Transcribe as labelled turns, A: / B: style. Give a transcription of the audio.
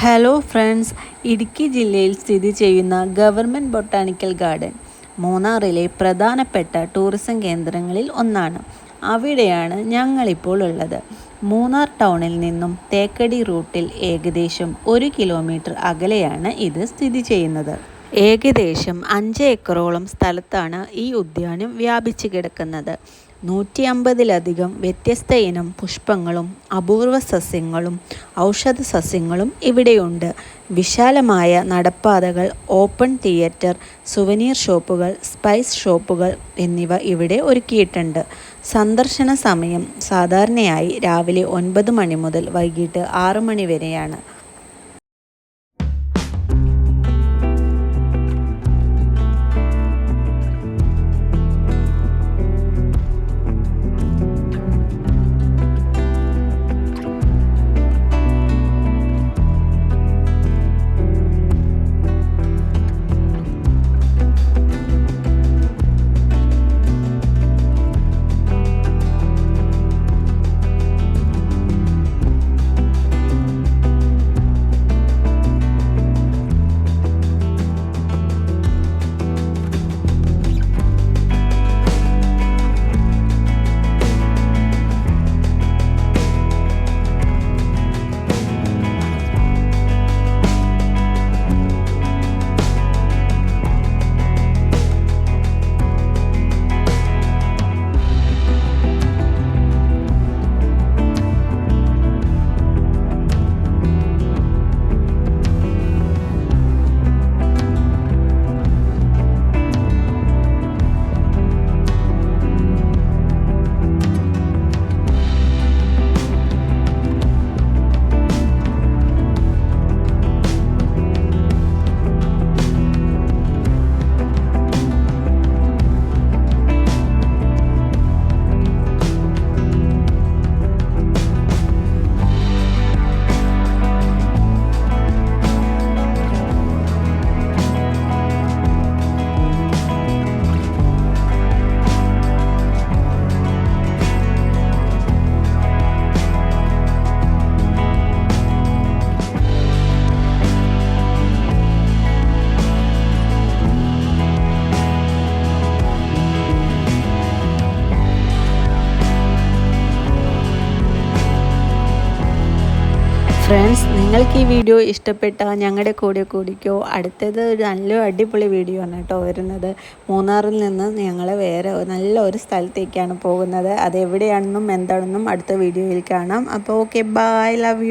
A: Hello friends, Idukki ജില്ലയിൽ സ്ഥിതി ചെയ്യുന്ന ഗവൺമെൻറ് ബൊട്ടാണിക്കൽ ഗാർഡൻ മൂന്നാറിലെ പ്രധാനപ്പെട്ട ടൂറിസം കേന്ദ്രങ്ങളിൽ ഒന്നാണ്. അവിടെയാണ് ഞങ്ങളിപ്പോൾ ഉള്ളത്. മൂന്നാർ ടൗണിൽ നിന്നും തേക്കടി റൂട്ടിൽ ഏകദേശം 1 കിലോമീറ്റർ അകലെയാണ് ഇത് സ്ഥിതി ചെയ്യുന്നത്. ഏകദേശം 5 ഏക്കറോളം സ്ഥലത്താണ് ഈ ഉദ്യാനം വ്യാപിച്ചു കിടക്കുന്നത്. 150ലധികം വ്യത്യസ്ത ഇനം പുഷ്പങ്ങളും അപൂർവ സസ്യങ്ങളും ഔഷധ സസ്യങ്ങളും ഇവിടെയുണ്ട്. വിശാലമായ നടപ്പാതകൾ, ഓപ്പൺ തിയേറ്റർ, സുവനീർ ഷോപ്പുകൾ, സ്പൈസ് ഷോപ്പുകൾ എന്നിവ ഇവിടെ ഒരുക്കിയിട്ടുണ്ട്. സന്ദർശന സമയം സാധാരണയായി രാവിലെ 9 മണി മുതൽ വൈകിട്ട് 6 മണി വരെയാണ്. ഫ്രണ്ട്സ്, നിങ്ങൾക്ക് ഈ വീഡിയോ ഇഷ്ടപ്പെട്ടാൽ ഞങ്ങളുടെ കൂടെ കൂടിക്കോ. അടുത്തത് ഒരു നല്ല അടിപൊളി വീഡിയോ ആണ് കേട്ടോ വരുന്നത്. മൂന്നാറിൽ നിന്ന് ഞങ്ങൾ വേറെ നല്ല ഒരു സ്ഥലത്തേക്കാണ് പോകുന്നത്. അതെവിടെയാണെന്നും എന്താണെന്നും അടുത്ത വീഡിയോയിൽ കാണാം. അപ്പോൾ ഓക്കെ, ബൈ, ലവ് യു.